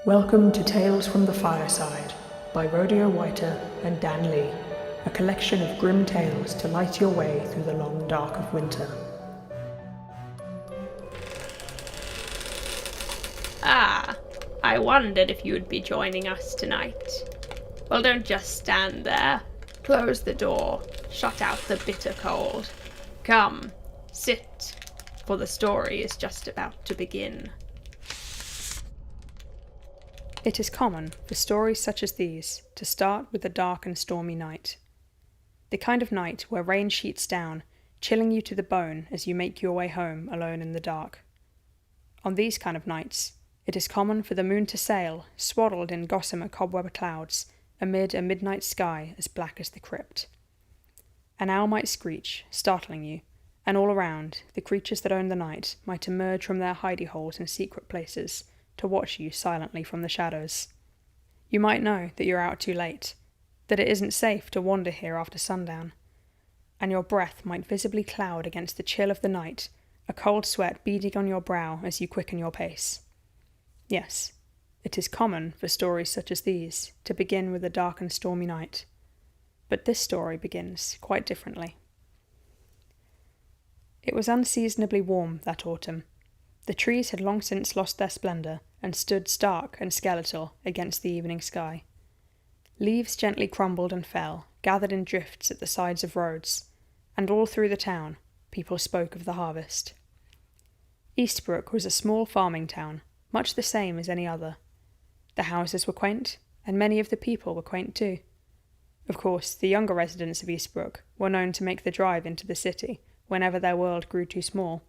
Welcome to Tales from the Fireside by Rodeo Whiter and Dan Lee, a collection of grim tales to light your way through the long dark of winter. Ah, I wondered if you would be joining us tonight. Well, don't just stand there. Close the door, shut out the bitter cold. Come, sit, for the story is just about to begin. It is common for stories such as these to start with a dark and stormy night. The kind of night where rain sheets down, chilling you to the bone as you make your way home alone in the dark. On these kind of nights, it is common for the moon to sail, swaddled in gossamer cobweb clouds, amid a midnight sky as black as the crypt. An owl might screech, startling you, and all around, the creatures that own the night might emerge from their hidey holes in secret places, to watch you silently from the shadows. You might know that you're out too late, that it isn't safe to wander here after sundown, and your breath might visibly cloud against the chill of the night, a cold sweat beading on your brow as you quicken your pace. Yes, it is common for stories such as these to begin with a dark and stormy night, but this story begins quite differently. It was unseasonably warm that autumn. The trees had long since lost their splendour and stood stark and skeletal against the evening sky. Leaves gently crumbled and fell, gathered in drifts at the sides of roads, and all through the town people spoke of the harvest. Eastbrook was a small farming town, much the same as any other. The houses were quaint, and many of the people were quaint too. Of course, the younger residents of Eastbrook were known to make the drive into the city whenever their world grew too small,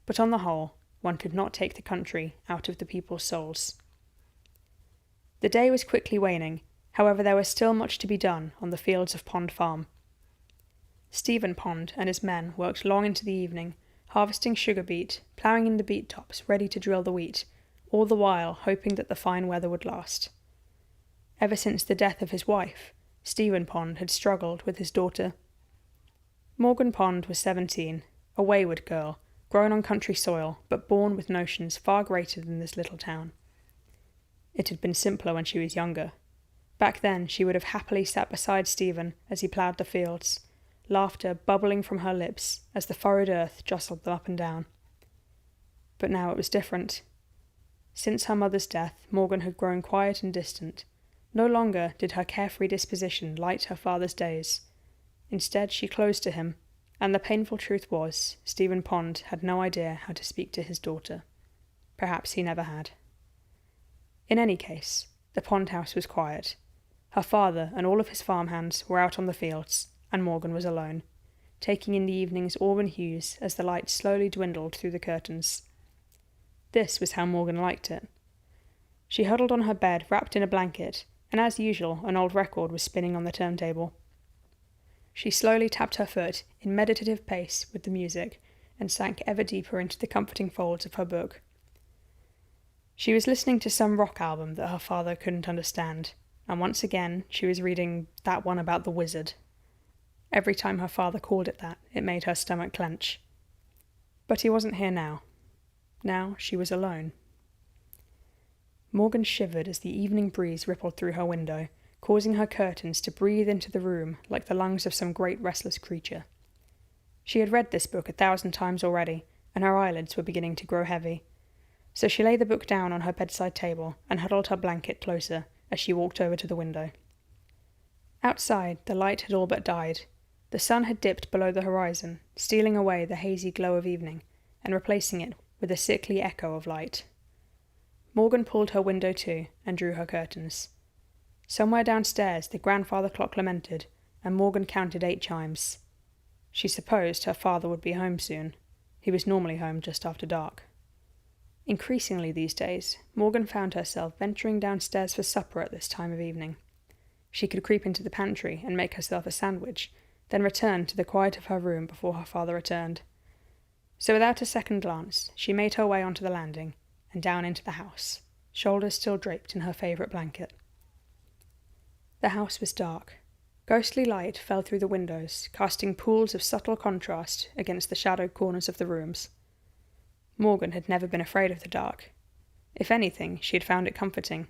but on the whole, one could not take the country out of the people's souls. The day was quickly waning, however there was still much to be done on the fields of Pond Farm. Stephen Pond and his men worked long into the evening, harvesting sugar beet, ploughing in the beet tops ready to drill the wheat, all the while hoping that the fine weather would last. Ever since the death of his wife, Stephen Pond had struggled with his daughter. Morgan Pond was 17, a wayward girl, grown on country soil, but born with notions far greater than this little town. It had been simpler when she was younger. Back then she would have happily sat beside Stephen as he ploughed the fields, laughter bubbling from her lips as the furrowed earth jostled them up and down. But now it was different. Since her mother's death, Morgan had grown quiet and distant. No longer did her carefree disposition light her father's days. Instead she closed to him, and the painful truth was, Stephen Pond had no idea how to speak to his daughter. Perhaps he never had. In any case, the Pond house was quiet. Her father and all of his farmhands were out on the fields, and Morgan was alone, taking in the evening's auburn hues as the light slowly dwindled through the curtains. This was how Morgan liked it. She huddled on her bed, wrapped in a blanket, and as usual, an old record was spinning on the turntable. She slowly tapped her foot in meditative pace with the music and sank ever deeper into the comforting folds of her book. She was listening to some rock album that her father couldn't understand, and once again she was reading that one about the wizard. Every time her father called it that, it made her stomach clench. But he wasn't here now. Now she was alone. Morgan shivered as the evening breeze rippled through her window, causing her curtains to breathe into the room like the lungs of some great restless creature. She had read this book 1,000 times already, and her eyelids were beginning to grow heavy. So she laid the book down on her bedside table and huddled her blanket closer as she walked over to the window. Outside, the light had all but died. The sun had dipped below the horizon, stealing away the hazy glow of evening, and replacing it with a sickly echo of light. Morgan pulled her window to and drew her curtains. Somewhere downstairs the grandfather clock lamented, and Morgan counted 8 chimes. She supposed her father would be home soon. He was normally home just after dark. Increasingly these days, Morgan found herself venturing downstairs for supper at this time of evening. She could creep into the pantry and make herself a sandwich, then return to the quiet of her room before her father returned. So without a second glance, she made her way onto the landing and down into the house, shoulders still draped in her favourite blanket. The house was dark. Ghostly light fell through the windows, casting pools of subtle contrast against the shadowed corners of the rooms. Morgan had never been afraid of the dark. If anything, she had found it comforting.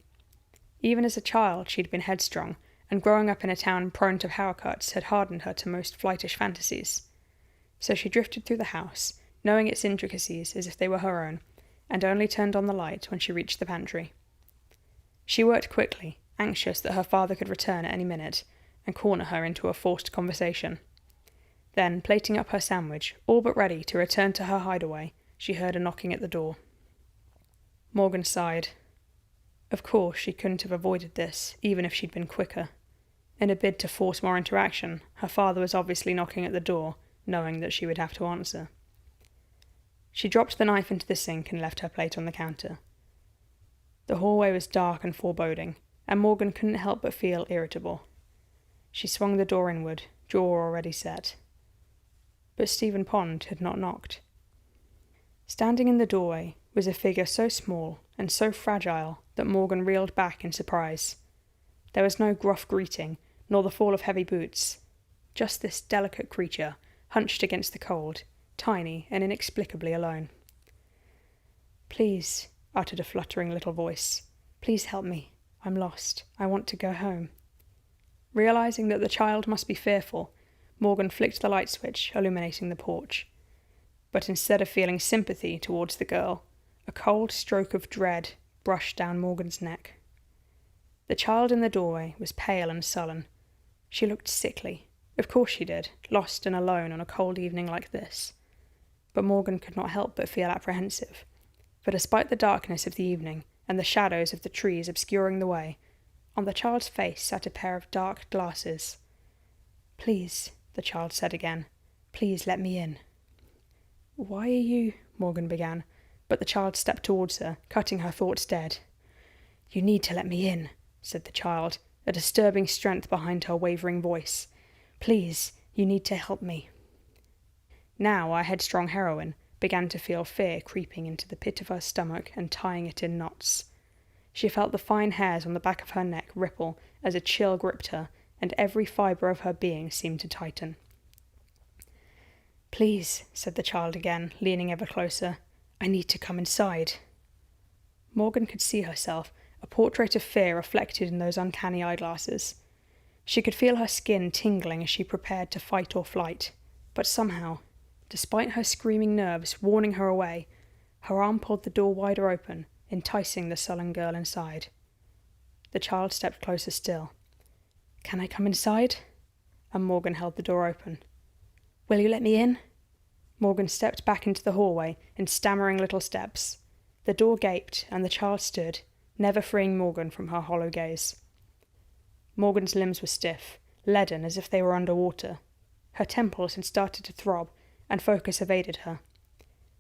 Even as a child, she'd been headstrong, and growing up in a town prone to power cuts had hardened her to most flightish fantasies. So she drifted through the house, knowing its intricacies as if they were her own, and only turned on the light when she reached the pantry. She worked quickly, anxious that her father could return at any minute, and corner her into a forced conversation. Then, plating up her sandwich, all but ready to return to her hideaway, she heard a knocking at the door. Morgan sighed. Of course, she couldn't have avoided this, even if she'd been quicker. In a bid to force more interaction, her father was obviously knocking at the door, knowing that she would have to answer. She dropped the knife into the sink and left her plate on the counter. The hallway was dark and foreboding, and Morgan couldn't help but feel irritable. She swung the door inward, jaw already set. But Stephen Pond had not knocked. Standing in the doorway was a figure so small and so fragile that Morgan reeled back in surprise. There was no gruff greeting, nor the fall of heavy boots. Just this delicate creature, hunched against the cold, tiny and inexplicably alone. "Please," uttered a fluttering little voice. "Please help me. I'm lost. I want to go home." Realizing that the child must be fearful, Morgan flicked the light switch, illuminating the porch. But instead of feeling sympathy towards the girl, a cold stroke of dread brushed down Morgan's neck. The child in the doorway was pale and sullen. She looked sickly. Of course she did, lost and alone on a cold evening like this. But Morgan could not help but feel apprehensive, for despite the darkness of the evening and the shadows of the trees obscuring the way, on the child's face sat a pair of dark glasses. "Please," the child said again, "please let me in." "Why are you—" Morgan began, but the child stepped towards her, cutting her thoughts dead. "You need to let me in," said the child, a disturbing strength behind her wavering voice. "Please, you need to help me." Now our headstrong heroine began to feel fear creeping into the pit of her stomach and tying it in knots. She felt the fine hairs on the back of her neck ripple as a chill gripped her, and every fibre of her being seemed to tighten. "Please," said the child again, leaning ever closer. "I need to come inside." Morgan could see herself, a portrait of fear reflected in those uncanny eyeglasses. She could feel her skin tingling as she prepared to fight or flight, but somehow, despite her screaming nerves warning her away, her arm pulled the door wider open, enticing the sullen girl inside. The child stepped closer still. "Can I come inside?" And Morgan held the door open. "Will you let me in?" Morgan stepped back into the hallway in stammering little steps. The door gaped, and the child stood, never freeing Morgan from her hollow gaze. Morgan's limbs were stiff, leaden as if they were under water. Her temples had started to throb, and focus evaded her.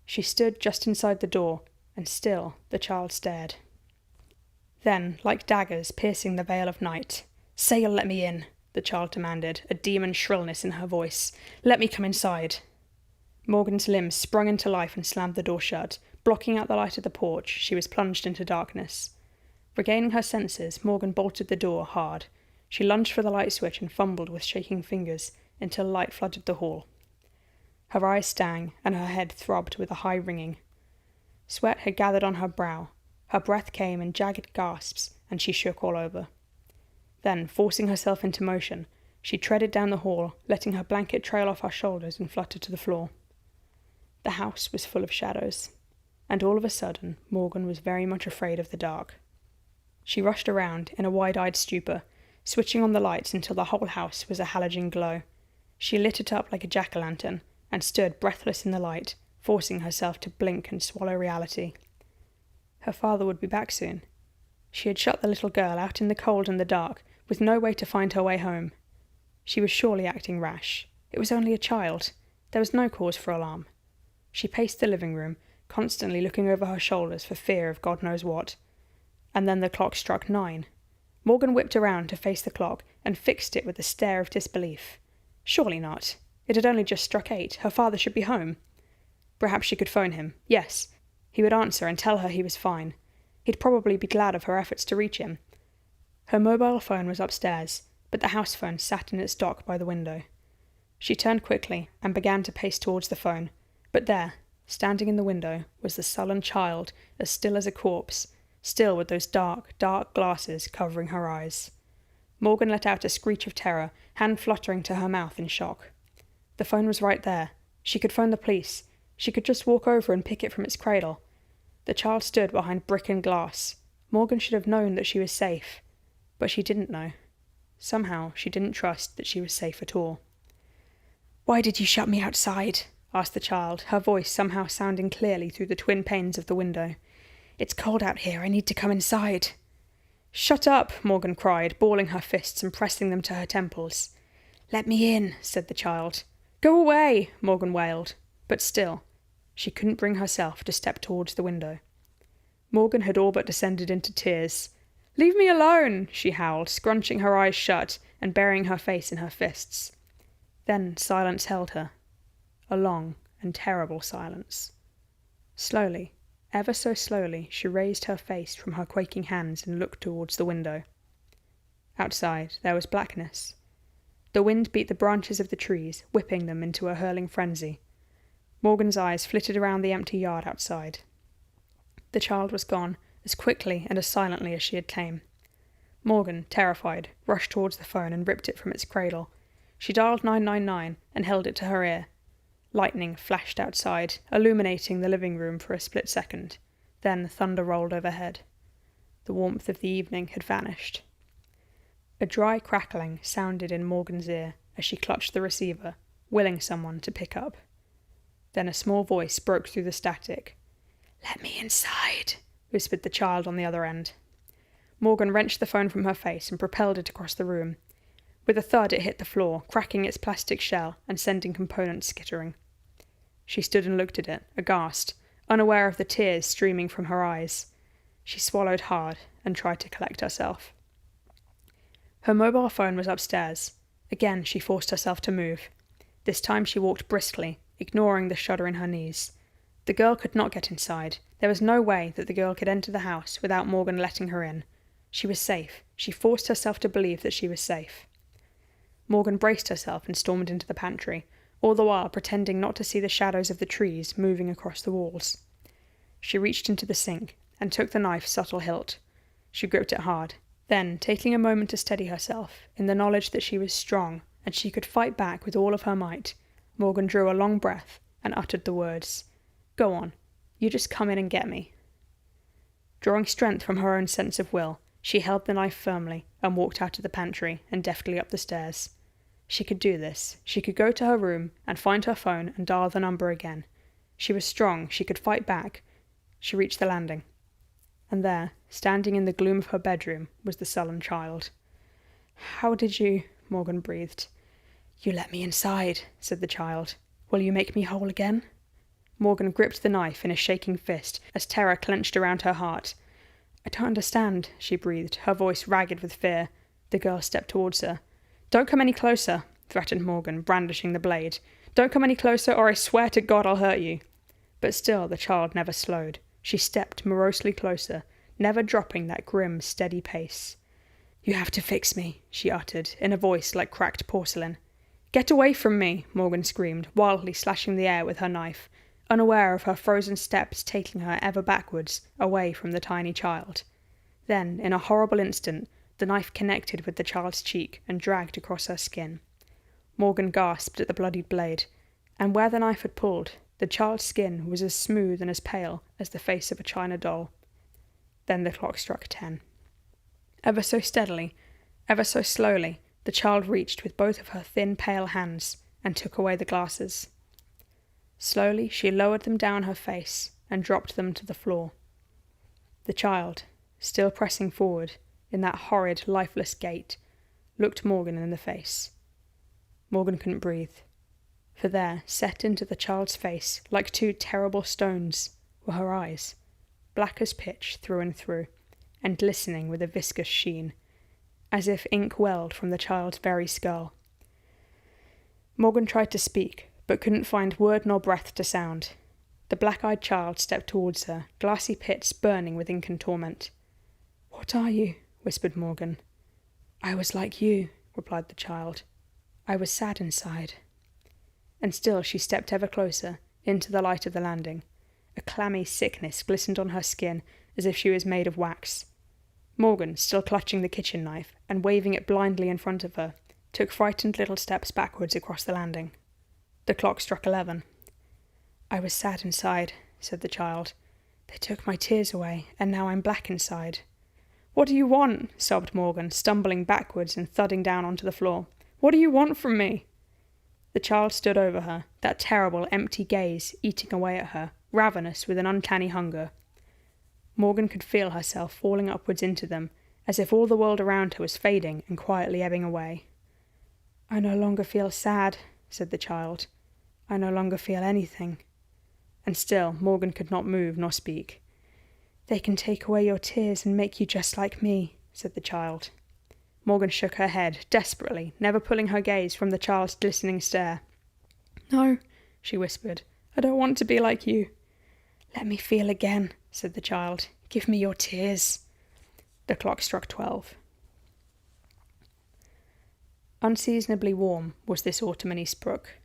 She stood just inside the door, and still the child stared. Then, like daggers piercing the veil of night, "Say you'll let me in," the child demanded, a demon shrillness in her voice. "Let me come inside." Morgan's limbs sprung into life and slammed the door shut, blocking out the light of the porch. She was plunged into darkness. Regaining her senses, Morgan bolted the door hard. She lunged for the light switch and fumbled with shaking fingers until light flooded the hall. Her eyes stung, and her head throbbed with a high ringing. Sweat had gathered on her brow. Her breath came in jagged gasps, and she shook all over. Then, forcing herself into motion, she treaded down the hall, letting her blanket trail off her shoulders and flutter to the floor. The house was full of shadows, and all of a sudden Morgan was very much afraid of the dark. She rushed around in a wide-eyed stupor, switching on the lights until the whole house was a halogen glow. She lit it up like a jack-o'-lantern and stood breathless in the light, forcing herself to blink and swallow reality. Her father would be back soon. She had shut the little girl out in the cold and the dark, with no way to find her way home. She was surely acting rash. It was only a child. There was no cause for alarm. She paced the living room, constantly looking over her shoulders for fear of God knows what. And then the clock struck 9. Morgan whipped around to face the clock and fixed it with a stare of disbelief. Surely not. It had only just struck 8. Her father should be home. Perhaps she could phone him. Yes. He would answer and tell her he was fine. He'd probably be glad of her efforts to reach him. Her mobile phone was upstairs, but the house phone sat in its dock by the window. She turned quickly and began to pace towards the phone, but there, standing in the window, was the sullen child, as still as a corpse, still with those dark, dark glasses covering her eyes. Morgan let out a screech of terror, hand fluttering to her mouth in shock. The phone was right there. She could phone the police. She could just walk over and pick it from its cradle. The child stood behind brick and glass. Morgan should have known that she was safe. But she didn't know. Somehow, she didn't trust that she was safe at all. "Why did you shut me outside?" asked the child, her voice somehow sounding clearly through the twin panes of the window. "It's cold out here. I need to come inside." "Shut up," Morgan cried, balling her fists and pressing them to her temples. "Let me in," said the child. "Go away," Morgan wailed. But still, she couldn't bring herself to step towards the window. Morgan had all but descended into tears. "Leave me alone," she howled, scrunching her eyes shut and burying her face in her fists. Then silence held her. A long and terrible silence. Slowly, ever so slowly, she raised her face from her quaking hands and looked towards the window. Outside, there was blackness. The wind beat the branches of the trees, whipping them into a hurling frenzy. Morgan's eyes flitted around the empty yard outside. The child was gone, as quickly and as silently as she had came. Morgan, terrified, rushed towards the phone and ripped it from its cradle. She dialed 999 and held it to her ear. Lightning flashed outside, illuminating the living room for a split second. Then thunder rolled overhead. The warmth of the evening had vanished. A dry crackling sounded in Morgan's ear as she clutched the receiver, willing someone to pick up. Then a small voice broke through the static. "Let me inside," whispered the child on the other end. Morgan wrenched the phone from her face and propelled it across the room. With a thud it hit the floor, cracking its plastic shell and sending components skittering. She stood and looked at it, aghast, unaware of the tears streaming from her eyes. She swallowed hard and tried to collect herself. Her mobile phone was upstairs. Again she forced herself to move. This time she walked briskly, ignoring the shudder in her knees. The girl could not get inside. There was no way that the girl could enter the house without Morgan letting her in. She was safe. She forced herself to believe that she was safe. Morgan braced herself and stormed into the pantry, all the while pretending not to see the shadows of the trees moving across the walls. She reached into the sink and took the knife's subtle hilt. She gripped it hard. Then, taking a moment to steady herself, in the knowledge that she was strong and she could fight back with all of her might, Morgan drew a long breath and uttered the words, "Go on, you just come in and get me." Drawing strength from her own sense of will, she held the knife firmly and walked out of the pantry and deftly up the stairs. She could do this. She could go to her room and find her phone and dial the number again. She was strong. She could fight back. She reached the landing. And there, standing in the gloom of her bedroom, was the sullen child. "How did you—" Morgan breathed. "You let me inside," said the child. "Will you make me whole again?" Morgan gripped the knife in a shaking fist as terror clenched around her heart. "I don't understand," she breathed, her voice ragged with fear. The girl stepped towards her. "Don't come any closer," threatened Morgan, brandishing the blade. "Don't come any closer, or I swear to God I'll hurt you." But still the child never slowed. She stepped morosely closer, never dropping that grim, steady pace. "You have to fix me," she uttered, in a voice like cracked porcelain. "Get away from me," Morgan screamed, wildly slashing the air with her knife, unaware of her frozen steps taking her ever backwards, away from the tiny child. Then, in a horrible instant, the knife connected with the child's cheek and dragged across her skin. Morgan gasped at the bloodied blade, and where the knife had pulled, the child's skin was as smooth and as pale as the face of a china doll. Then the clock struck 10. Ever so steadily, ever so slowly, the child reached with both of her thin, pale hands and took away the glasses. Slowly she lowered them down her face and dropped them to the floor. The child, still pressing forward, in that horrid, lifeless gait, looked Morgan in the face. Morgan couldn't breathe, for there, set into the child's face, like two terrible stones, were her eyes, black as pitch through and through, and glistening with a viscous sheen, as if ink welled from the child's very skull. Morgan tried to speak, but couldn't find word nor breath to sound. The black-eyed child stepped towards her, glassy pits burning with ink and torment. "What are you?" whispered Morgan. "I was like you," replied the child. "I was sad inside." And still she stepped ever closer, into the light of the landing. A clammy sickness glistened on her skin, as if she was made of wax. Morgan, still clutching the kitchen knife and waving it blindly in front of her, took frightened little steps backwards across the landing. The clock struck 11. "I was sad inside," said the child. "They took my tears away, and now I'm black inside." "What do you want?" sobbed Morgan, stumbling backwards and thudding down onto the floor. "What do you want from me?" The child stood over her, that terrible, empty gaze eating away at her, ravenous with an uncanny hunger. Morgan could feel herself falling upwards into them, as if all the world around her was fading and quietly ebbing away. "I no longer feel sad," said the child. "I no longer feel anything." And still Morgan could not move nor speak. "They can take away your tears and make you just like me," said the child. Morgan shook her head, desperately, never pulling her gaze from the child's glistening stare. "No," she whispered. "I don't want to be like you." "Let me feel again," said the child. "Give me your tears." The clock struck 12. Unseasonably warm was this autumn in Eastbrook.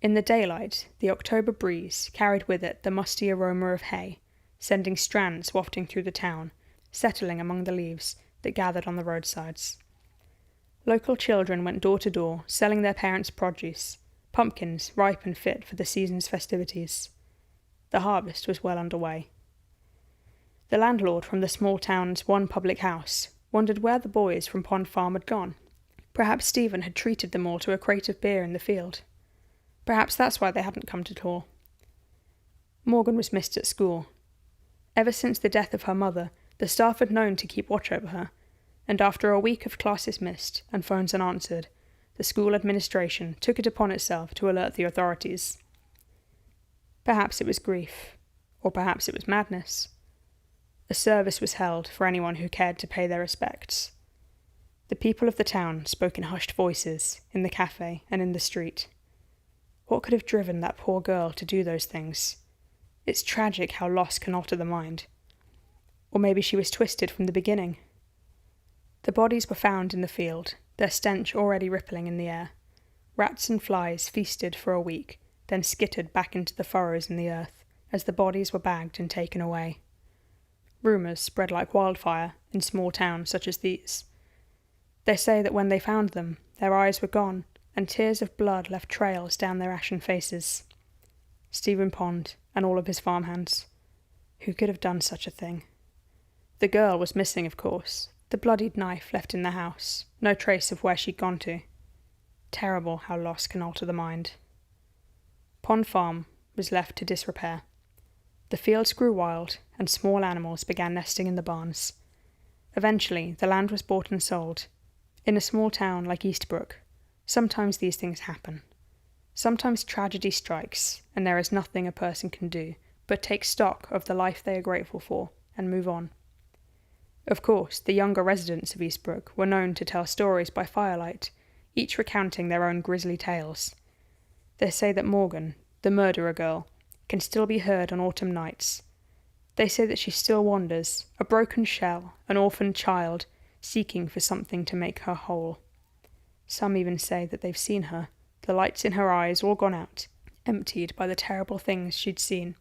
In the daylight, the October breeze carried with it the musty aroma of hay, sending strands wafting through the town, settling among the leaves that gathered on the roadsides. Local children went door to door, selling their parents' produce, pumpkins ripe and fit for the season's festivities. The harvest was well underway. The landlord from the small town's one public house wondered where the boys from Pond Farm had gone. Perhaps Stephen had treated them all to a crate of beer in the field. Perhaps that's why they hadn't come to tour. Morgan was missed at school. Ever since the death of her mother, the staff had known to keep watch over her, and after a week of classes missed and phones unanswered, the school administration took it upon itself to alert the authorities. Perhaps it was grief, or perhaps it was madness. A service was held for anyone who cared to pay their respects. The people of the town spoke in hushed voices, in the cafe and in the street. What could have driven that poor girl to do those things? It's tragic how loss can alter the mind. Or maybe she was twisted from the beginning. The bodies were found in the field, their stench already rippling in the air. Rats and flies feasted for a week, then skittered back into the furrows in the earth as the bodies were bagged and taken away. Rumours spread like wildfire in small towns such as these. They say that when they found them, their eyes were gone, and tears of blood left trails down their ashen faces. Stephen Pond and all of his farmhands. Who could have done such a thing? The girl was missing, of course. The bloodied knife left in the house. No trace of where she'd gone to. Terrible how loss can alter the mind. Pond Farm was left to disrepair. The fields grew wild, and small animals began nesting in the barns. Eventually, the land was bought and sold. In a small town like Eastbrook, sometimes these things happen. Sometimes tragedy strikes, and there is nothing a person can do but take stock of the life they are grateful for and move on. Of course, the younger residents of Eastbrook were known to tell stories by firelight, each recounting their own grisly tales. They say that Morgan, the murderer girl, can still be heard on autumn nights. They say that she still wanders, a broken shell, an orphaned child, seeking for something to make her whole. Some even say that they've seen her, the lights in her eyes all gone out, emptied by the terrible things she'd seen.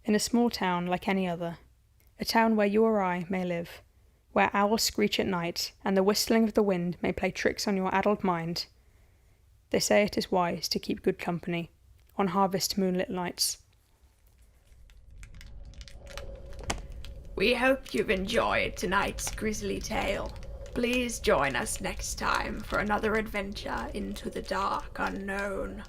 In a small town like any other, a town where you or I may live, where owls screech at night and the whistling of the wind may play tricks on your addled mind, they say it is wise to keep good company on harvest moonlit nights. We hope you've enjoyed tonight's grisly tale. Please join us next time for another adventure into the dark unknown.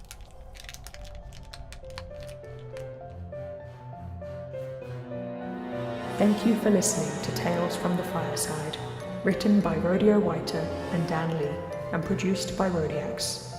Thank you for listening to Tales from the Fireside, written by Rodeo Whiter and Dan Lee, and produced by RODEAX.